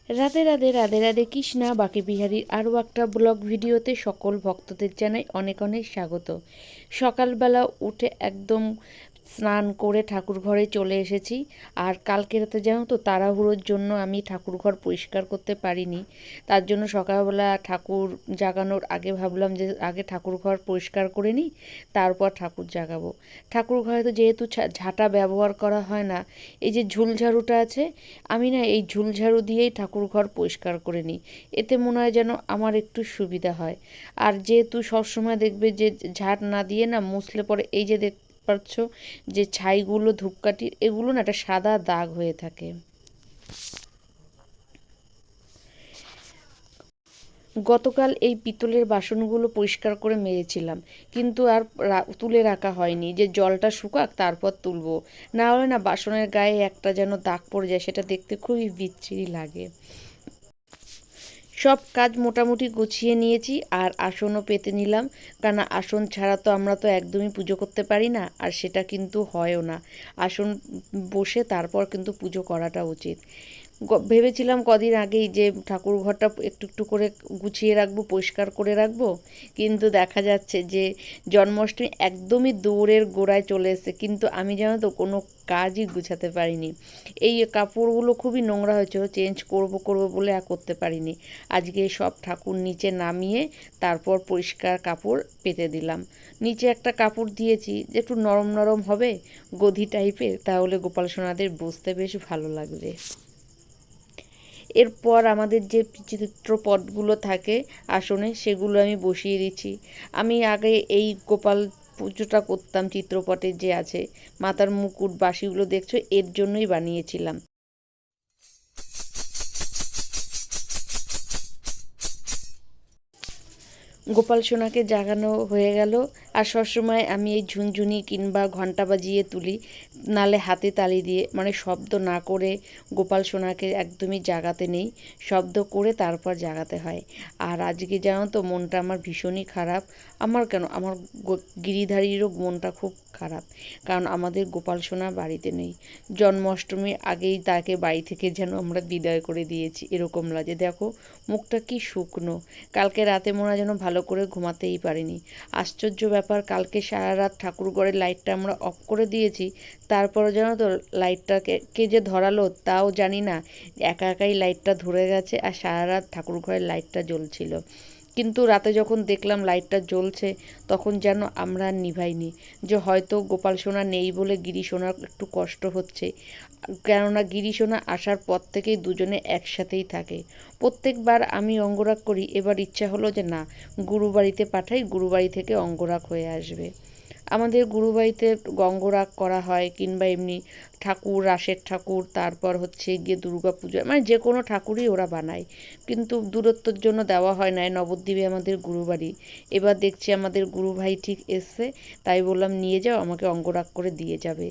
রাধে রাধে রাধে রাধে কৃষ্ণা বাকি বিহারীর আরও একটা ব্লগ ভিডিওতে সকল ভক্তদের জানাই অনেক অনেক স্বাগত। সকালবেলা উঠে একদম স্নান করে ঠাকুর ঘরে চলে এসেছি। আর কালকে রাতে জানো তো তাড়াহুড়োর জন্য আমি ঠাকুর ঘর পরিষ্কার করতে পারিনি। তার জন্য সকালবেলা ঠাকুর জাগানোর আগে ভাবলাম যে আগে ঠাকুর ঘর পরিষ্কার করে নিই, তারপর ঠাকুর জাগাবো। ঠাকুর ঘরে তো যেহেতু ঝাঁটা ব্যবহার করা হয় না, এই যে ঝুলঝাড়ুটা আছে, আমি না এই ঝুলঝাড়ু দিয়েই ঠাকুর ঘর পরিষ্কার করে নিই। এতে মনে হয় যেন আমার একটু সুবিধা হয়। আর যেহেতু সবসময় দেখবে যে ঝাঁট না দিয়ে না মুছলে পরে এই যে দেখতে পাচ্ছ যে ছাইগুলো ধূপকাঠির এগুলো না একটা সাদা দাগ হয়ে থাকে। গতকাল এই পিতলের বাসনগুলো পরিষ্কার করে মেজেছিলাম, কিন্তু আর তুলে রাখা হয়নি যে জলটা শুকাক তারপর তুলবো। না হলে না বাসনের গায়ে একটা যেন দাগ পড়ে যায়, সেটা দেখতে খুবই বিচ্ছিরি লাগে। সব কাজ মোটামুটি গুছিয়ে নিয়েছি আর আসনও পেতে নিলাম, কারণ আসন ছাড়া তো আমরা তো একদমই পুজো করতে পারি না, আর সেটা কিন্তু হয়ও না। আসন বসে তারপর কিন্তু পুজো করাটা উচিত। ভেবেছিলাম কদিন আগেই যে ঠাকুর ঘরটা একটু একটু করে গুছিয়ে রাখবো, পরিষ্কার করে রাখবো, কিন্তু দেখা যাচ্ছে যে জন্মাষ্টমী একদমই দৌড়ের গোড়ায় চলে এসেছে, কিন্তু আমি জানো তো কোনো কাজই গুছাতে পারিনি। এই কাপড়গুলো খুবই নোংরা হয়েছিল, চেঞ্জ করব বলে আর করতে পারিনি। আজকে সব ঠাকুর নিচে নামিয়ে তারপর পরিষ্কার কাপড় পেতে দিলাম। নিচে একটা কাপড় দিয়েছি যে একটু নরম নরম হবে, গদি টাইপের, তাহলে গোপাল সোনাদের বসতে বেশ ভালো লাগবে। এরপর আমাদের যে চিত্রপটগুলো থাকে আসনে, সেগুলো আমি বসিয়ে দিচ্ছি। আমি আগে এই গোপাল পুজোটা করতাম, চিত্রপটে যে আছে মাথার মুকুট বাসিগুলো দেখছো, এর জন্যই বানিয়েছিলাম। গোপাল সোনাকে জাগানো হয়ে গেল। আর সবসময় আমি এই ঝুনঝুনি কিংবা ঘন্টা বাজিয়ে তুলি, নালে হাতে তালি দিয়ে, মানে শব্দ না করে গোপাল সোনাকে একদমই জাগাতে নেই, শব্দ করে তারপর জাগাতে হয়। আর আজকে জানো তো মনটা আমার ভীষণই খারাপ। আমার কেন, আমার গিরিধারীরও মনটা খুব খারাপ, কারণ আমাদের গোপাল সোনা বাড়িতে নেই। জন্মাষ্টমীর আগেই তাকে বাড়ি থেকে যেন আমরা বিদায় করে দিয়েছি, এরকম লাগে। দেখো মুখটা কি শুকনো, কালকে রাতে মনে হয় যেন ভালো করে ঘুমাতেই পারিনি। আশ্চর্য ব্যাপার, কালকে সারা রাত ঠাকুর ঘরের লাইটটা আমরা অফ করে দিয়েছি, তারপরে জানো তো লাইটটা কে যে ধরালো তাও জানি না, একা একাই লাইটটা ধরে গেছে আর সারা রাত ঠাকুর ঘরের লাইটটা জ্বলছিল। কিন্তু রাতে যখন দেখলাম লাইটটা জ্বলছে, তখন যেন আমরা নিভাইনি, যে হয়তো গোপাল সোনা নেই বলে গিরি সোনার একটু কষ্ট হচ্ছে। কেননা গিরি সোনা আসার পর থেকেই দুজনে একসাথেই থাকে। প্রত্যেকবার আমি অঙ্গরাগ করি, এবার ইচ্ছা হলো যে না, গুরুবাড়িতে পাঠাই, গুরুবাড়ি থেকে অঙ্গরাগ হয়ে আসবে। আমাদের গুরুবাড়িতে অঙ্গরাগ করা হয়, কিংবা এমনি ঠাকুর, রাসের ঠাকুর, তারপর হচ্ছে গিয়ে দুর্গা পুজো, মানে যে কোনো ঠাকুরই ওরা বানায়, কিন্তু দূরত্বের জন্য দেওয়া হয় না। নবদ্বীপে আমাদের গুরুবাড়ি। এবার দেখছি আমাদের গুরু ভাই ঠিক এসছে, তাই বললাম নিয়ে যাও, আমাকে অঙ্গরাগ করে দিয়ে যাবে।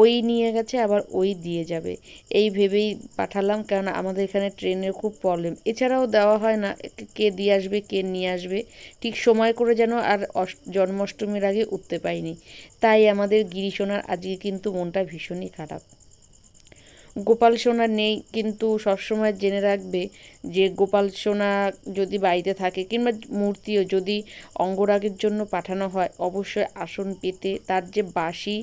ওই নিয়ে গেছে, আবার ওই দিয়ে যাবে, এই ভেবেই পাঠালাম, কারণ আমাদের এখানে ট্রেনের খুব প্রবলেম। এছাড়াও দেওয়া হয় না, কে দিয়ে আসবে কে নিয়ে আসবে ঠিক সময় করে যেন আর জন্মাষ্টমীর আগে উঠতে পাইনি। তাই আমাদের গিরি সোনার আজকে কিন্তু মনটা ভীষণই খারাপ। গোপাল সোনা নেই, কিন্তু সবসময় জেনে রাখবে যে গোপাল সোনা যদি বাড়িতে থাকে, কিংবা মূর্তিও যদি অঙ্গরাগের জন্য পাঠানো হয়, অবশ্যই আসন পেতে তার যে বাঁশি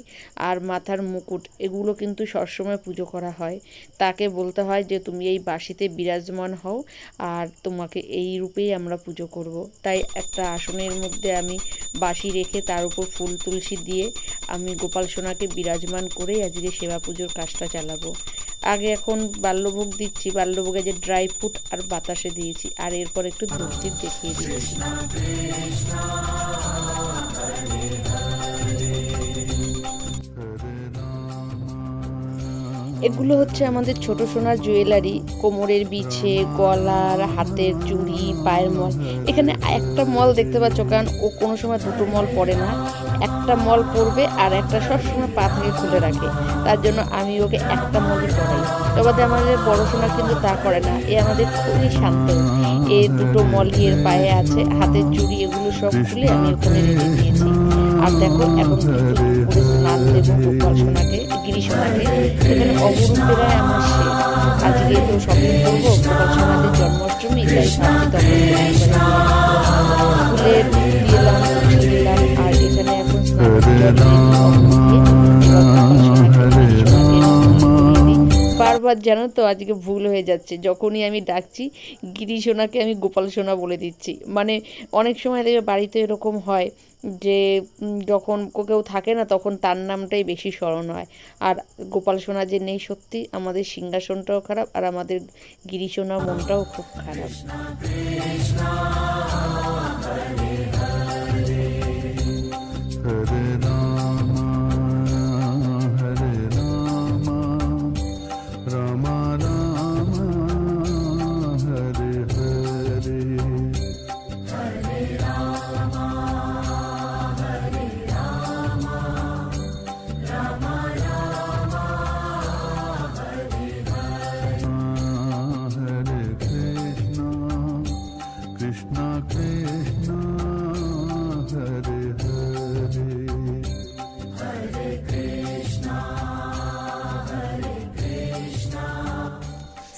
আর মাথার মুকুট, এগুলো কিন্তু সবসময় পুজো করা হয়। তাকে বলতে হয় যে তুমি এই বাঁশিতে বিরাজমান হও, আর তোমাকে এই রূপেই আমরা পুজো করব। তাই একটা আসনের মধ্যে আমি বাঁশি রেখে তার উপর ফুল তুলসী দিয়ে আমি গোপাল সোনাকে বিরাজমান করেই আজকে সেবা পুজোর কাজটা চালাবো। আগে এখন বাল্যভোগ দিচ্ছি, বাল্যভোগে যে ড্রাই ফ্রুট আর বাতাসে দিয়েছি, আর এরপর একটু ধূপ দ্বীপ দেখিয়ে দিয়েছি। এগুলো হচ্ছে আমাদের ছোট সোনার জুয়েলারি, কোমরের বিছে, গলার, হাতের চুড়ি, পায়ের মল। এখানে একটা মল দেখতে পাচ্ছ, কারণ ও কোনো সময় দুটো মল পরে না, একটা মল পরবে আর একটা সবসময় পা থেকে খুলে রাখে, তার জন্য আমি ওকে একটা মলই পরাই। তবে আমাদের বড় সোনা কিন্তু তা করে না, এ আমাদের খুবই শান্ত। এ দুটো মলই এর পায়ে আছে, হাতের চুড়ি এগুলো সব খুলে আমি ওখানে রেখে দিয়েছি। আর দেখো এখন কিন্তু করে স্নান দেবো গোপাল সোনাকে, গিরি সোনাকে। এখানে অবরূপেরাই আমার শেষ। আজকে তো শপিং করবো, গোপাল সোনাদের জন্মাষ্টমী, তাই ভাবছি তখন ফুলের দিলাম, তুলসী দিলাম, আর এখানে এখন স্নানের জল বারবার জানো তো আজকে ভুল হয়ে যাচ্ছে, যখনই আমি ডাকছি গিরি সোনাকে আমি গোপাল সোনা বলে দিচ্ছি। মানে অনেক সময় দেখবে বাড়িতে এরকম হয় যে যখন কেউ থাকে না তখন তার নামটাই বেশি স্মরণ হয়। আর গোপাল সোনা যে নেই, সত্যি আমাদের সিংহাসনটাও খারাপ আর আমাদের গিরি সোনার মনটাও খুব খারাপ।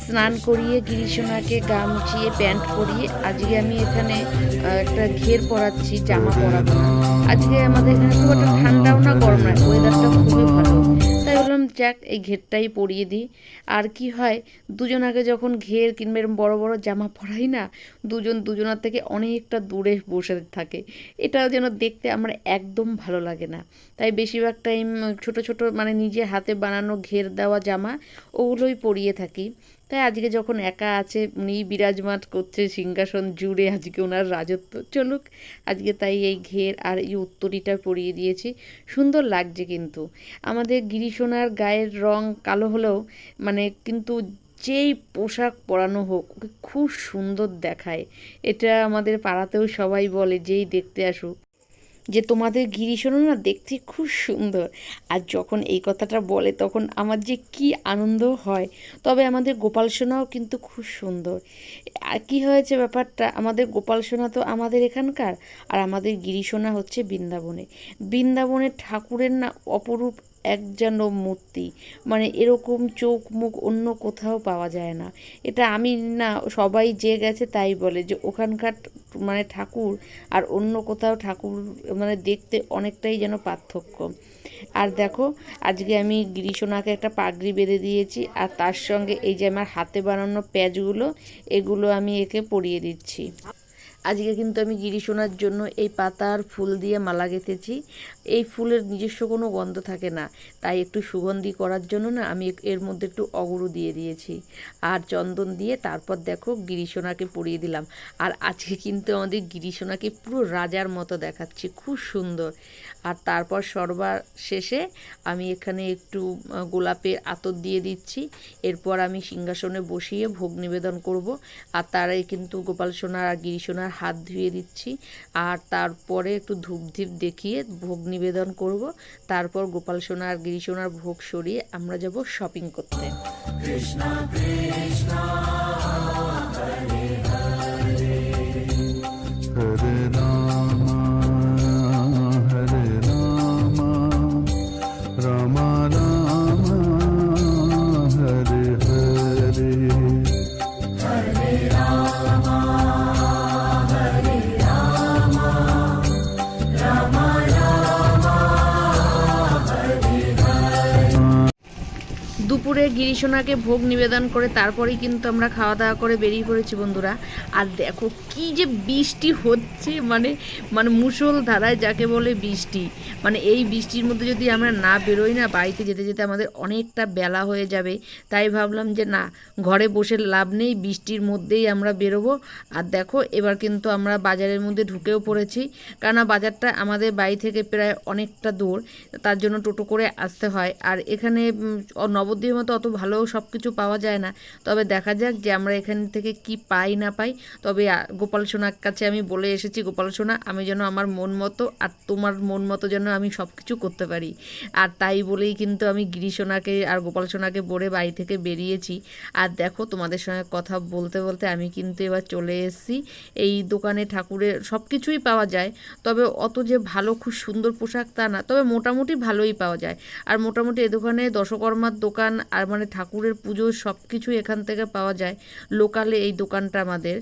স্নান করিয়ে গিরি সোনাকে গা মুছিয়ে প্যান্ট পরিয়ে আজকে আমি এখানে একটা ঘের পরাচ্ছি, জামা পরাবো না। আজকে আমাদের এখানে খুব একটা ঠান্ডাও না গরম না, ওয়েদারটা খুবই ভালো, তাই বললাম যাক এই ঘেরটাই পরিয়ে দিই। আর কি হয়, দুজন আগে যখন ঘের কিংবা এরকম বড় বড় জামা পরাই না, দুজন দুজনার থেকে অনেকটা দূরে বসে থাকে, এটা যেন দেখতে আমার একদম ভালো লাগে না। তাই বেশিরভাগ টাইম ছোট ছোট মানে নিজে হাতে বানানো ঘের দেওয়া জামা ওগুলোই পরিয়ে থাকি। তাই আজকে যখন একা আছে, উনি বিরাজমান করছে সিংহাসন জুড়ে, আজকে ওনার রাজত্ব চলুক, আজকে তাই এই ঘের আর এই উত্তরীটা পরিয়ে দিয়েছি। সুন্দর লাগছে কিন্তু। আমাদের গিরি সোনার গায়ের রং কালো হলেও মানে কিন্তু যেই পোশাক পরানো হোক ওকে খুব সুন্দর দেখায়। এটা আমাদের পাড়াতেও সবাই বলে যেই দেখতে আসুক যে তোমাদের গিরি সোনা না দেখতে খুব সুন্দর। আর যখন এই কথাটা বলে তখন আমার যে কি আনন্দ হয়। তবে আমাদের গোপাল সোনাও কিন্তু খুব সুন্দর। আর কি হয়েছে ব্যাপারটা, আমাদের গোপাল সোনা তো আমাদের এখানকার, আর আমাদের গিরি সোনা হচ্ছে বৃন্দাবনে। বৃন্দাবনের ঠাকুরের না অপরূপ এক যেন মূর্তি, মানে এরকম চোখ মুখ অন্য কোথাও পাওয়া যায় না। এটা আমি না, সবাই যে গেছে তাই বলে যে ওখানকার মানে ঠাকুর আর অন্য কোথাও ঠাকুর মানে দেখতে অনেকটাই যেন পার্থক্য। আর দেখো আজকে আমি গিরি সোনাকে একটা পাগড়ি বেঁধে দিয়েছি, আর তার সঙ্গে এই যে আমার হাতে বানানো প্যাচগুলো, এগুলো আমি একে পরিয়ে দিচ্ছি। আজকে কিন্তু আমি গিরি সোনার জন্য এই পাতার ফুল দিয়ে মালা গেঁথেছি। এই ফুলের নিজস্ব কোনো গন্ধ থাকে না, তাই একটু সুগন্ধি করার জন্য না আমি এর মধ্যে একটু অগরু দিয়ে দিয়েছি আর চন্দন দিয়ে, তারপর দেখো গিরি সোনাকে পরিয়ে দিলাম। আর আজকে কিন্তু আমাদের গিরি সোনাকে পুরো রাজার মতো দেখাচ্ছি, খুব সুন্দর। আর তারপর সরবার শেষে আমি এখানে একটু গোলাপের আতর দিয়ে দিচ্ছি। এরপর আমি সিংহাসনে বসিয়ে ভোগ নিবেদন করব। আর তারাই কিন্তু গোপাল সোনার আর গিরি সোনার হাত ধুয়ে দিচ্ছি। আর তারপরে একটু ধূপধীপ দেখিয়ে ভোগ নিবেদন করব। তারপর গোপাল সোনা আর গিরি সোনার ভোগ সরিয়ে আমরা যাব শপিং করতে। কৃষ্ণ কৃষ্ণ হরে হরে হরে রাম হরে রাম রাম রাম হরে হরে হরে রাম হরে রাম রাম রাম হরে হরে। দুপুরে গিরি সোনাকে ভোগ নিবেদন করে তারপরেই কিন্তু আমরা খাওয়া দাওয়া করে বেরিয়ে পড়েছি বন্ধুরা। আর দেখো কি যে বৃষ্টি হচ্ছে, মানে মানে মুষলধারায় যাকে বলে বৃষ্টি। মানে এই বৃষ্টির মধ্যে যদি আমরা না বেরোই না, বাড়িতে যেতে যেতে আমাদের অনেকটা বেলা হয়ে যাবে। তাই ভাবলাম যে না, ঘরে বসে লাভ নেই, বৃষ্টির মধ্যেই আমরা বেরোবো। আর দেখো এবার কিন্তু আমরা বাজারের মধ্যে ঢুকেও পড়েছি, কেননা বাজারটা আমাদের বাড়ি থেকে প্রায় অনেকটা দূর, তার জন্য টোটো করে আসতে হয়। আর এখানে নবদ্বীপের মতো অত ভালো সব কিছু পাওয়া যায় না, তবে দেখা যাক যে আমরা এখান থেকে কি পাই না পাই। তবে গোপাল সোনার কাছে আমি বলে এসেছি, গোপাল সোনা আমি যেন আমার মন মতো আর তোমার মন মতো যেন আমি সব কিছু করতে পারি। আর তাই বলেই কিন্তু আমি গিরি সোনাকে আর গোপাল সোনাকে বলে বাড়ি থেকে বেরিয়েছি। আর দেখো তোমাদের সঙ্গে কথা বলতে বলতে আমি কিন্তু এবার চলে এসেছি এই দোকানে। ঠাকুরের সব কিছুই পাওয়া যায়, তবে অত যে ভালো খুব সুন্দর পোশাক তা না, তবে মোটামুটি ভালোই পাওয়া যায়। আর মোটামুটি এ দোকানে দশকর্মার দোকান আর আর মানে ঠাকুরের পুজো সব কিছুই এখান থেকে পাওয়া যায়, লোকালে এই দোকানটা আমাদের।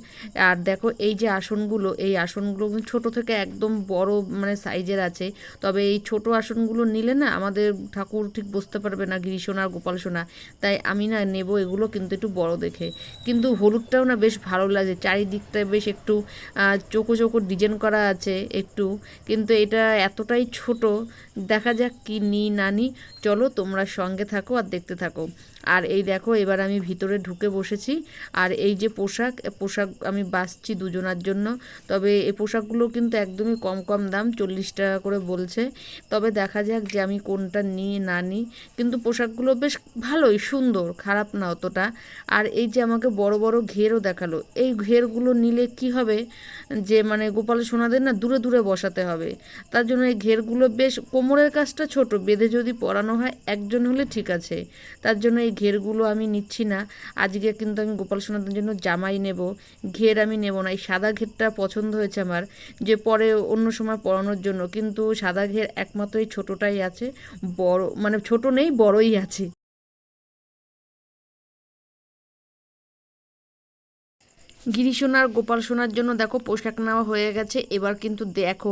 আর দেখো এই যে আসনগুলো, এই আসনগুলো ছোট থেকে একদম বড় মানে সাইজের আছে, তবে এই ছোট আসনগুলো নিলে না আমাদের ঠাকুর ঠিক বসতে পারবে না, গিরিশোনা আর গোপাল সোনা, তাই আমি না নেব এগুলো কিন্তু একটু বড় দেখে। কিন্তু হলুদটাও না বেশ ভালো লাগে, চারিদিকটা বেশ একটু চোখো চোখো ডিজাইন করা আছে একটু, কিন্তু এটা এতটাই ছোট, দেখা যাক কি নিই না নিই। চলো তোমরা সঙ্গে থাকো আর দেখতে থাকো। আর এই দেখো এবার আমি ভিতরে ঢুকে বসেছি, আর এই যে পোশাক আমি বাছছি দুজনার জন্য, তবে এই পোশাকগুলো কিন্তু একদমই কম কম দাম, 40 টাকা করে বলছে। তবে দেখা যাক যে আমি কোনটা নিই না নিই, কিন্তু পোশাকগুলো বেশ ভালোই সুন্দর, খারাপ না অতটা। আর এই যে আমাকে বড় বড় ঘেরও দেখালো, এই ঘেরগুলো নিলে কি হবে যে মানে গোপাল সোনাদের না দূরে দূরে বসাতে হবে, তার জন্য এই ঘেরগুলো বেশ কোমরের কাজটা ছোট, বেঁধে যদি পরানো হয় একজন হলে ঠিক আছে, তার জন্য এই ঘেরগুলো আমি নিচ্ছি না। আজকে কিন্তু আমি গোপাল সোনাদের জন্য জামাই নেব, ঘের আমি নেব না। এই সাদা ঘেরটা পছন্দ হয়েছে আমার, যে পরে অন্য সময় পরানোর জন্য, কিন্তু সাদা ঘের একমাত্র এই ছোটোটাই আছে, বড় মানে ছোট নেই, বড়ই আছে। গিরি সোনার গোপাল সোনার জন্য দেখো পোশাক নেওয়া হয়ে গেছে, এবার কিন্তু দেখো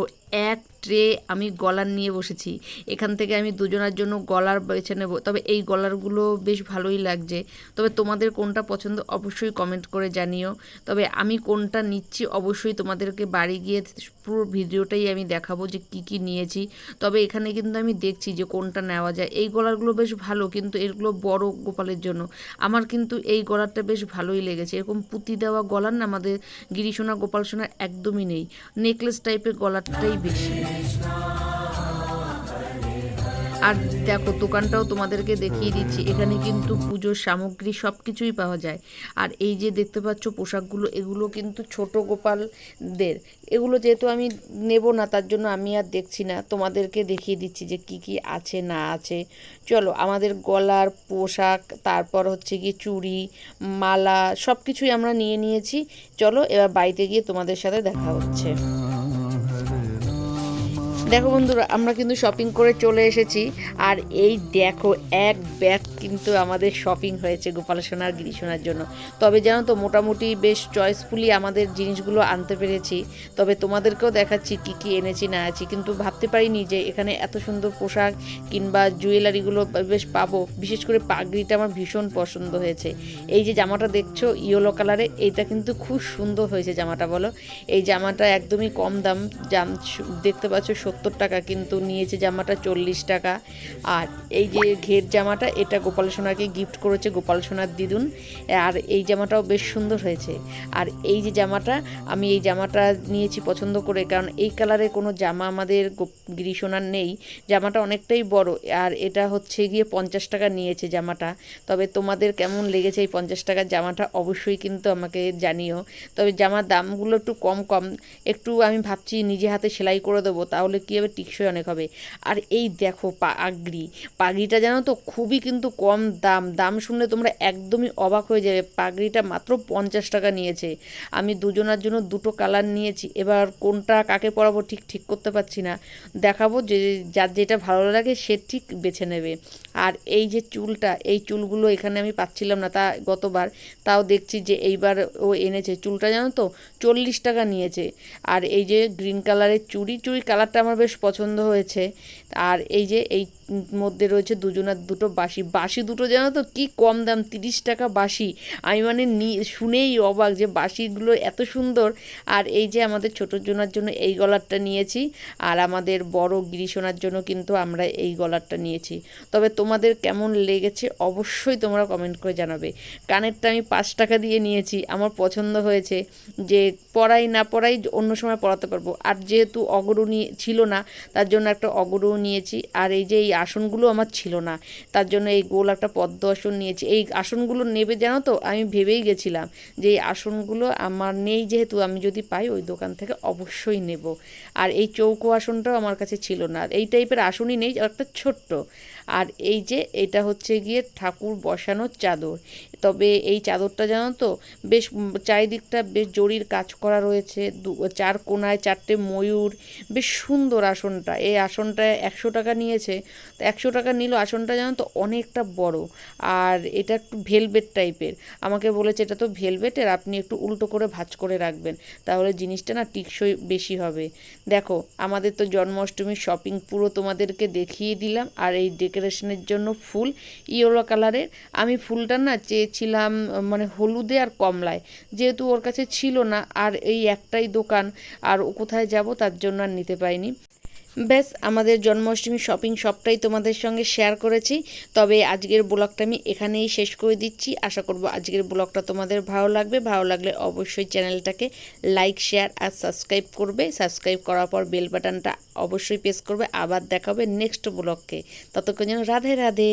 এক ট্রে আমি গলার নিয়ে বসেছি। এখান থেকে আমি দুজনের জন্য গলার বেছে নেব, তবে এই গলারগুলো বেশ ভালোই লাগছে। তবে তোমাদের কোনটা পছন্দ অবশ্যই কমেন্ট করে জানিও। তবে আমি কোনটা নিচ্ছি অবশ্যই তোমাদেরকে বাড়ি গিয়ে পুরো ভিডিওটাই আমি দেখাবো যে কি কি নিয়েছি। তবে এখানে কিন্তু আমি দেখছি যে কোনটা নেওয়া যায়। এই গলারগুলো বেশ ভালো, কিন্তু এগুলো বড় গোপালের জন্য। আমার কিন্তু এই গলারটা বেশ ভালোই লেগেছে, এরকম পুঁতি দেওয়া গলার না আমাদের গিরিশোনা গোপাল সোনার একদমই নেই, নেকলেস টাইপের গলারটাই বেশি। আর দেখো দোকানটাও তোমাদেরকে দেখিয়ে দিচ্ছি, এখানে কিন্তু পুজোর সামগ্রী সব কিছুই পাওয়া যায়। আর এই যে দেখতে পাচ্ছ পোশাকগুলো, এগুলো কিন্তু ছোট গোপালদের, এগুলো যেহেতু আমি নেব না তার জন্য আমি আর দেখছি না, তোমাদেরকে দেখিয়ে দিচ্ছি যে কি কি আছে না আছে। চলো আমাদের গলার পোশাক, তারপর হচ্ছে কি চুড়ি, মালা, সব কিছুই আমরা নিয়ে নিয়েছি। চলো এবার বাড়িতে গিয়ে তোমাদের সাথে দেখা হচ্ছে। দেখো বন্ধুরা আমরা কিন্তু শপিং করে চলে এসেছি, আর এই দেখো এক ব্যাগ কিন্তু আমাদের শপিং হয়েছে গোপাল সোনার গিরি সোনার জন্য। তবে জানো তো মোটামুটি বেশ চয়েসফুলি আমাদের জিনিসগুলো আনতে পেরেছি। তবে তোমাদেরকেও দেখাচ্ছি কি কি এনেছি না আছি, কিন্তু ভাবতে পারিনি যে এখানে এত সুন্দর পোশাক কিংবা জুয়েলারিগুলো বেশ পাবো। বিশেষ করে পাগড়িটা আমার ভীষণ পছন্দ হয়েছে। এই যে জামাটা দেখছো ইয়েলো কালারে, এইটা কিন্তু খুব সুন্দর হয়েছে জামাটা, বলো। এই জামাটা একদমই কম দাম, দেখতে পাচ্ছ 70 টাকা, কিন্তু নিয়েছে জামাটা 40 টাকা। আর এই যে ঘের জামাটা, এটা গোপাল সোনাকে গিফট করেছে গোপাল সোনার দিদুন। আর এই জামাটাও বেশ সুন্দর হয়েছে। আর এই যে জামাটা, আমি এই জামাটা নিয়েছি পছন্দ করে, কারণ এই কালারের কোনো জামা আমাদের গিরি সোনার নেই। জামাটা অনেকটাই বড়, আর এটা হচ্ছে গিয়ে 50 টাকা নিয়েছে জামাটা। তবে তোমাদের কেমন লেগেছে এই 50 টাকার জামাটা অবশ্যই কিন্তু আমাকে জানিও। তবে জামার দামগুলো একটু কম কম, একটু আমি ভাবছি নিজে হাতে সেলাই করে দেবো, তাহলে কী হবে টিকসই অনেক হবে। আর এই দেখো পাগড়িটা জানো তো খুবই কিন্তু কম দাম, দাম শুনলে তোমরা একদমই অবাক হয়ে যাবে। পাগড়িটা মাত্র 50 টাকা নিয়েছে। আমি দুজনার জন্য দুটো কালার নিয়েছি, এবার কোনটা কাকে পরাবো ঠিক করতে পারছি না। দেখাবো যে যার যেটা ভালো লাগে সে ঠিক বেছে নেবে। আর এই যে চুলটা, এই চুলগুলো এখানে আমি পাচ্ছিলাম না তা গতবার, তাও দেখছি যে এইবার ও এনেছে। চুলটা জানো তো 40 টাকা নিয়েছে। আর এই যে গ্রিন কালারের চুড়ি কালারটা আমার বেশ পছন্দ হয়েছে। আর এই যে এই মধ্যে রয়েছে দুজনার দুটো বাঁশি দুটো জানো তো কি কম দাম, 30 টাকা বাঁশি। আমি মানে শুনেই অবাক যে বাঁশিগুলো এত সুন্দর। আর এই যে আমাদের ছোটোর জনার জন্য এই গলারটা নিয়েছি, আর আমাদের বড় গিরি সোনার জন্য কিন্তু আমরা এই গলারটা নিয়েছি। তবে তোমাদের কেমন লেগেছে অবশ্যই তোমরা কমেন্ট করে জানাবে। কানেরটা আমি 5 টাকা দিয়ে নিয়েছি, আমার পছন্দ হয়েছে, যে পরাই না পরাই অন্য সময় পরাতে পারবো। আর যেহেতু অগরু ছিল না, তার জন্য একটা অগরু নিয়েছি। আর এই যে এই আসনগুলো আমার ছিল না, তার জন্য এই গোল একটা পদ্ম আসন নিয়েছি। এই আসনগুলো নেবে জানো তো আমি ভেবেই গেছিলাম যে এই আসনগুলো আমার নেই, যেহেতু আমি যদি পাই ওই দোকান থেকে অবশ্যই নেব। আর এই চৌকো আসনটাও আমার কাছে ছিল না, এই টাইপের আসনই নেই, একটা ছোট্ট। আর এই যে এটা হচ্ছে গিয়ে ঠাকুর বসানোর চাদর। তবে এই চাদরটা জানো তো বেশ চারিদিকটা বেশ জরির কাজ করা রয়েছে, চার কোণায় চারটে ময়ূর, বেশ সুন্দর আসনটা। এই আসনটা 100 টাকা নিয়েছে। তো 100 টাকা নিল, আসনটা জানো তো অনেকটা বড়। আর এটা একটু ভেলভেট টাইপের। আমাকে বলেছে এটা তো ভেলভেটের, আপনি একটু উল্টো করে ভাঁজ করে রাখবেন, তাহলে জিনিসটা না টিকসই বেশি হবে। দেখো আমাদের তো জন্মাষ্টমীর শপিং পুরো তোমাদেরকে দেখিয়ে দিলাম। আর এই ডেকোরেশনের জন্য ফুল ইয়েলো কালারের। আমি ফুলটা না চেয়েছিলাম মানে হলুদে আর কমলায়, যেহেতু ওর কাছে ছিল না আর এই একটাই দোকান, আর ও কোথায় যাব তার জন্য আর নিতে পাইনি। ব্যাস আমাদের জন্মাষ্টমী শপিং সবটাই তোমাদের সঙ্গে শেয়ার করেছি। তবে আজকের ব্লগটা আমি এখানেই শেষ করে দিচ্ছি। আশা করব আজকের ব্লগটা তোমাদের ভালো লাগবে। ভালো লাগলে অবশ্যই চ্যানেলটাকে লাইক, শেয়ার আর সাবস্ক্রাইব করবে। সাবস্ক্রাইব করার পর বেল বাটনটা অবশ্যই প্রেস করবে। আবার দেখা হবে নেক্সট ব্লগকে। ততক্ষণ যেন রাধে রাধে।